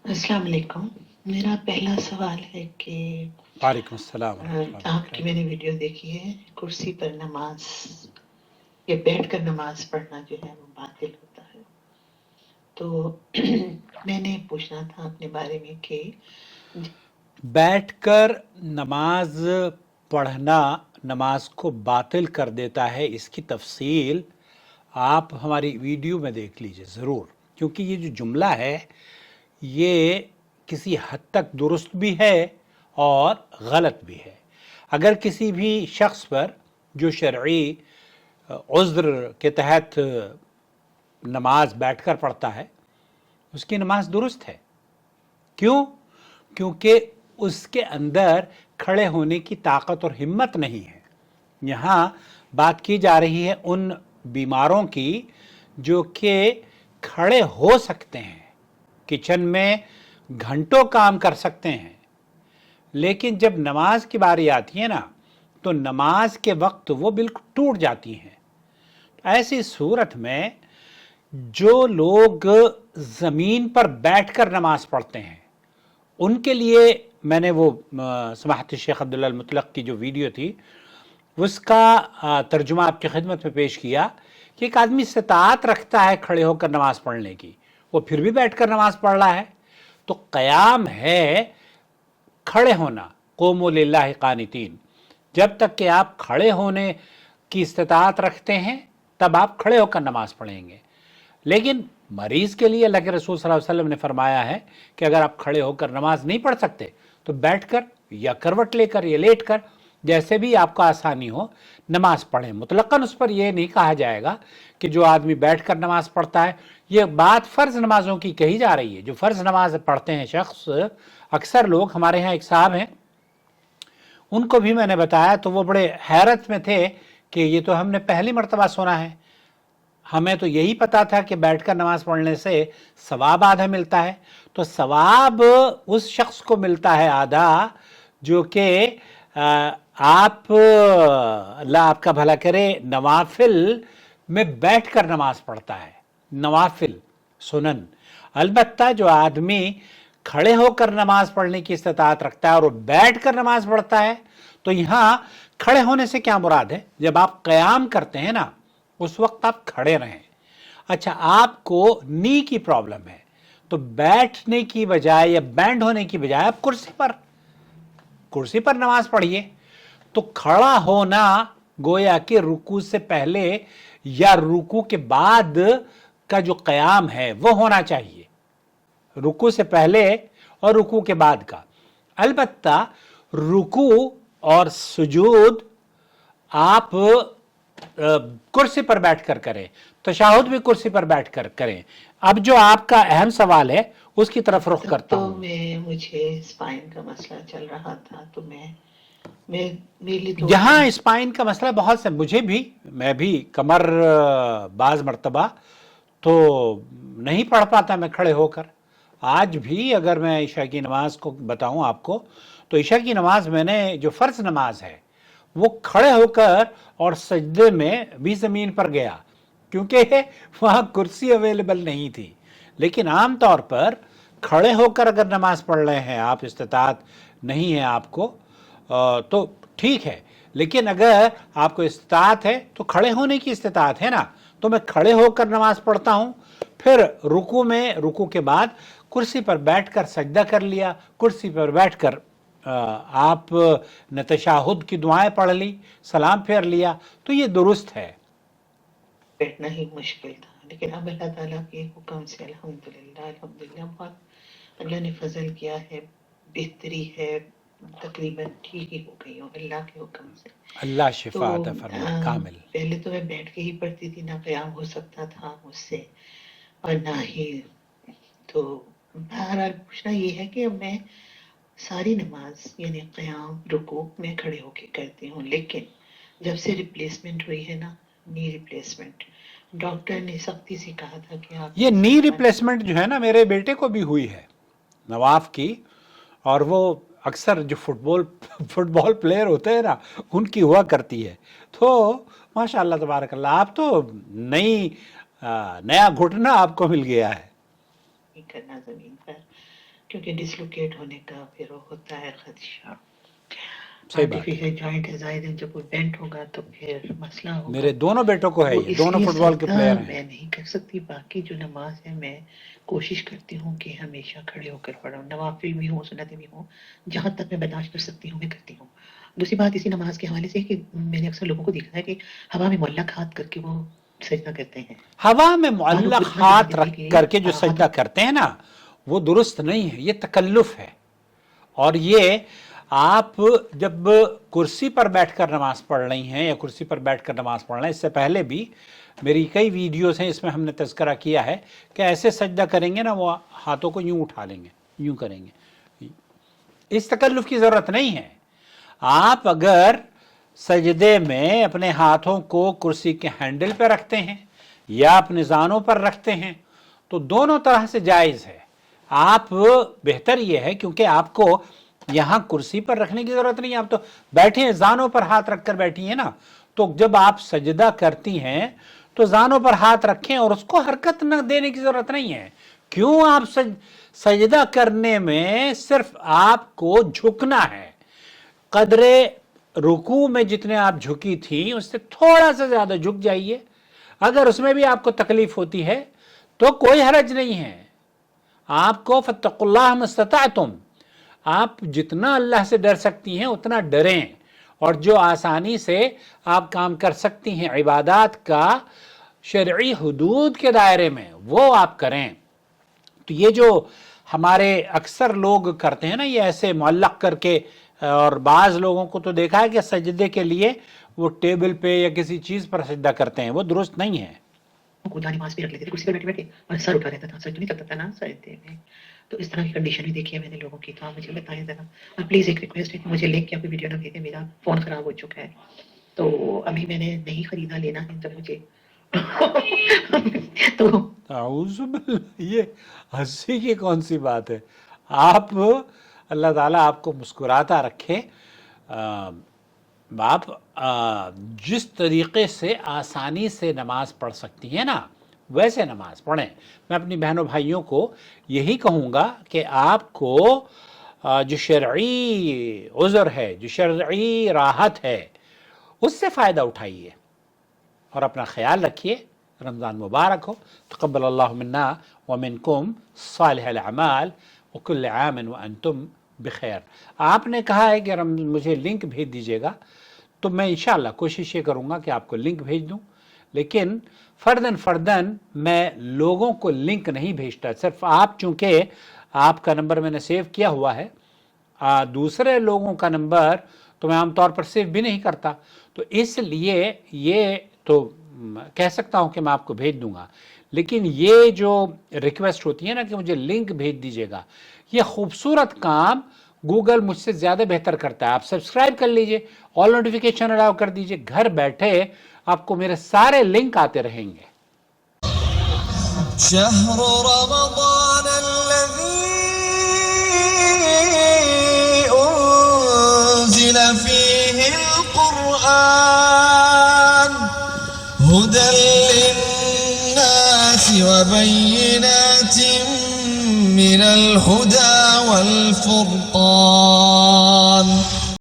अस्सलाम वालेकुम। मेरा पहला सवाल है कि वालेकुम अस्सलाम वरहमतुल्लाहि आपकी वबरकातुहू। मैंने वीडियो देखी है, कुर्सी पर नमाज या बैठकर नमाज पढ़ना जो है वो बातिल होता है। तो मैंने पूछना था अपने बारे में कि बैठकर नमाज पढ़ना नमाज को बातिल कर देता है, इसकी तफसील आप हमारी वीडियो में देख लीजिए ज़रूर, क्योंकि ये जो जुमला है ये किसी हद तक दुरुस्त भी है और गलत भी है। अगर किसी भी शख्स पर जो शरई उज़्र के तहत नमाज बैठकर पढ़ता है उसकी नमाज दुरुस्त है। क्यों? क्योंकि उसके अंदर खड़े होने की ताकत और हिम्मत नहीं है। यहाँ बात की जा रही है उन बीमारों की जो कि खड़े हो सकते हैं, किचन में घंटों काम कर सकते हैं, लेकिन जब नमाज की बारी आती है ना तो नमाज के वक्त वो बिल्कुल टूट जाती हैं। ऐसी सूरत में जो लोग ज़मीन पर बैठकर नमाज पढ़ते हैं उनके लिए मैंने वो समाहत शेख अब्दुल्ला मुतलक की जो वीडियो थी उसका तर्जुमा आपकी खिदमत में पेश किया कि एक आदमी इस्तात रखता है खड़े होकर नमाज पढ़ने की, वो फिर भी बैठकर नमाज पढ़ रहा है। तो क़याम है खड़े होना, क़ूमू लिल्लाहि क़ानितीन। जब तक कि आप खड़े होने की इस्तात रखते हैं तब आप खड़े होकर नमाज पढ़ेंगे। लेकिन मरीज़ के लिए अल्लाह के रसूल सल्लल्लाहु अलैहि वसल्लम ने फरमाया है कि अगर आप खड़े होकर नमाज नहीं पढ़ सकते तो बैठकर या करवट लेकर या लेट कर, जैसे भी आपको आसानी हो, नमाज पढ़ें। मुतलक़न उस पर यह नहीं कहा जाएगा कि जो आदमी बैठकर नमाज पढ़ता है, ये बात फ़र्ज़ नमाज़ों की कही जा रही है। जो फ़र्ज़ नमाज पढ़ते हैं शख्स, अक्सर लोग, हमारे यहाँ एक साहब हैं, उनको भी मैंने बताया तो वो बड़े हैरत में थे कि ये तो हमने पहली मरतबा सुना है, हमें तो यही पता था कि बैठकर नमाज पढ़ने से सवाब आधा मिलता है। तो सवाब उस शख्स को मिलता है आधा जो कि आप अल्लाह आपका भला करे नवाफिल में बैठकर नमाज पढ़ता है, नवाफिल सुनन। अलबत्ता जो आदमी खड़े होकर नमाज पढ़ने की इस्तात रखता है और वो बैठकर नमाज पढ़ता है, तो यहाँ खड़े होने से क्या मुराद है? जब आप क़याम करते हैं ना उस वक्त आप खड़े रहें। अच्छा, आपको नी की प्रॉब्लम है तो बैठने की बजाय या बैंड होने की बजाय आप कुर्सी पर नमाज पढ़िए। तो खड़ा होना गोया कि रुकू से पहले या रुकू के बाद का जो क़याम है वो होना चाहिए, रुकू से पहले और रुकू के बाद का। अलबत्ता रुकू और सुजूद आप कुर्सी पर बैठकर करें, तशहुद भी कुर्सी पर बैठकर करें। अब जो आपका अहम सवाल है उसकी तरफ रुख करता तो हूं। मुझे स्पाइन का मसला चल रहा था, तो मैं मेरे लिए तो यहाँ स्पाइन का मसला बहुत से, मैं भी कमर बाज मर्तबा तो नहीं पढ़ पाता मैं खड़े होकर। आज भी अगर मैं ईशा की नमाज को बताऊं आपको तो ईशा की नमाज मैंने जो फ़र्ज़ नमाज है वो खड़े होकर और सजदे में भी ज़मीन पर गया, क्योंकि वहाँ कुर्सी अवेलेबल नहीं थी। लेकिन आम तौर पर खड़े होकर अगर नमाज पढ़ रहे हैं आप, इस्तात नहीं है आपको, तो ठीक है। लेकिन अगर आपको इस्तात है तो खड़े होने की इस्तात है ना, तो मैं खड़े होकर नमाज पढ़ता हूँ, फिर रुकू के बाद कुर्सी पर बैठकर सजदा कर लिया, कुर्सी पर बैठकर आप ने तशहुद की दुआएं पढ़ ली, सलाम फेर लिया, तो ये दुरुस्त है। बैठना ही मुश्किल था, लेकिन अब अल्लाह ताला के हुक्म से अल्हम्दुलिल्लाह बहुत अल्लाह ने फजल किया है, बेहतरी है, तकरीबन ठीक ही हो गई हूँ अल्लाह के हुक्म से। अल्लाह शिफा अता फरमाए कामिल। पहले तो मैं बैठ के ही पढ़ती थी, ना क़याम हो सकता था मुझसे और ना ही, तो बहरहाल पूछना ये है कि अब मैं सारी नमाज यानी क़याम रुकू मैं खड़े होके करती हूँ, लेकिन जब से रिप्लेसमेंट हुई है ना, नी रिप्लेसमेंट, डॉक्टर ने सख्ती से कहा था कि आप ये नी रिप्लेसमेंट जो है ना, मेरे बेटे को भी हुई है, नवाफ की, और वो अक्सर जो फुटबॉल प्लेयर होते हैं ना उनकी हुआ करती है। तो माशाअल्लाह तबारक अल्लाह, आप तो नया घुटना आपको मिल गया है। करना जमीन पर, کیونکہ ڈسلوکیٹ ہونے کا پھر وہ ہوتا ہے خدشہ. صحیح بات ہے. آرٹیفیشل جوائنٹ ہے ظاہر ہے جب وہ بینٹ ہوگا تو پھر مسئلہ ہوگا. میرے دونوں بیٹوں کو ہے وہ یہ اس دونوں لیے فٹ بال کے سجدہ پلیئر ہیں. میں نہیں کر سکتی. باقی جو نماز ہے میں کوشش کرتی ہوں کہ ہمیشہ کھڑے ہو کر پڑھوں. نوافل بھی ہوں سنتیں بھی ہوں جہاں تک میں برداشت کر سکتی ہوں میں کرتی ہوں. دوسری بات اسی نماز کے حوالے سے کہ میں نے اکثر لوگوں کو دیکھا ہے کہ ہوا میں معلق ہاتھ کر کے وہ سجدہ کرتے ہیں. ہوا میں معلق ہاتھ رکھ کر کے جو سجدہ کرتے ہیں نا وہ درست نہیں ہے. یہ تکلف ہے. اور یہ آپ جب کرسی پر بیٹھ کر نماز پڑھ رہی ہیں یا کرسی پر بیٹھ کر نماز پڑھ رہے ہیں، اس سے پہلے بھی میری کئی ویڈیوز ہیں اس میں ہم نے تذکرہ کیا ہے کہ ایسے سجدہ کریں گے نا وہ ہاتھوں کو یوں اٹھا لیں گے، یوں کریں گے. اس تکلف کی ضرورت نہیں ہے. آپ اگر سجدے میں اپنے ہاتھوں کو کرسی کے ہینڈل پہ رکھتے ہیں یا اپنے زانوں پر رکھتے ہیں تو دونوں طرح سے جائز ہے. آپ بہتر یہ ہے کیونکہ آپ کو یہاں کرسی پر رکھنے کی ضرورت نہیں. آپ تو بیٹھے ہیں زانوں پر ہاتھ رکھ کر بیٹھی ہیں نا، تو جب آپ سجدہ کرتی ہیں تو زانوں پر ہاتھ رکھیں اور اس کو حرکت نہ دینے کی ضرورت نہیں ہے. کیوں؟ آپ سجدہ کرنے میں صرف آپ کو جھکنا ہے. قدر رکوع میں جتنے آپ جھکی تھی اس سے تھوڑا سا زیادہ جھک جائیے. اگر اس میں بھی آپ کو تکلیف ہوتی ہے تو کوئی حرج نہیں ہے. آپ کو فاتقوا اللہ ما استطعتم، آپ جتنا اللہ سے ڈر سکتی ہیں اتنا ڈریں، اور جو آسانی سے آپ کام کر سکتی ہیں عبادات کا شرعی حدود کے دائرے میں وہ آپ کریں. تو یہ جو ہمارے اکثر لوگ کرتے ہیں نا یہ ایسے معلق کر کے، اور بعض لوگوں کو تو دیکھا ہے کہ سجدے کے لیے وہ ٹیبل پہ یا کسی چیز پر سجدہ کرتے ہیں، وہ درست نہیں ہے. نماز پہ رکھ لیتے تھے کرسی پہ بیٹھے بیٹھے اور سر اٹھا رہتا تھا، سر تو نہیں لگتا تھا نا سجدے میں. تو اس طرح کی کنڈیشن بھی دیکھی ہے میں نے لوگوں کی. تو آپ مجھے بتائیں ذرا. اور پلیز ایک ریکویسٹ ہے کہ مجھے لنک یا کوئی ویڈیو نہ بھیجیں. میرا فون خراب ہو چکا ہے تو ابھی میں نے نہیں خریدا، لینا ہے تو مجھے تو اعوذ باللہ، یہ ہنسی کی کون سی بات ہے؟ آپ اللہ تعالیٰ آپ کو مسکراتا رکھے. آپ جس طریقے سے آسانی سے نماز پڑھ سکتی ہیں نا ویسے نماز پڑھیں. میں اپنی بہنوں بھائیوں کو یہی کہوں گا کہ آپ کو جو شرعی عذر ہے، جو شرعی راحت ہے، اس سے فائدہ اٹھائیے اور اپنا خیال رکھیے. رمضان مبارک ہو. تقبل اللہ منا ومنکم صالح الاعمال وکل عام وانتم بخیر. آپ نے کہا ہے کہ مجھے لنک بھیج دیجیے گا، تو میں انشاءاللہ کوشش یہ کروں گا کہ آپ کو لنک بھیج دوں، لیکن فرداً میں لوگوں کو لنک نہیں بھیجتا. صرف آپ، چونکہ آپ کا نمبر میں نے سیو کیا ہوا ہے، دوسرے لوگوں کا نمبر تو میں عام طور پر سیو بھی نہیں کرتا، تو اس لیے یہ تو کہہ سکتا ہوں کہ میں آپ کو بھیج دوں گا. لیکن یہ جو ریکویسٹ ہوتی ہے نا کہ مجھے لنک بھیج دیجیے گا، یہ خوبصورت کام گوگل مجھ سے زیادہ بہتر کرتا ہے. آپ سبسکرائب کر لیجئے، آل نوٹیفیکیشن الاؤ کر دیجئے، گھر بیٹھے آپ کو میرے سارے لنک آتے رہیں گے. شهر رمضان الذي أنزل فيه القرآن هدى للناس وبينات من الهدى والفرقان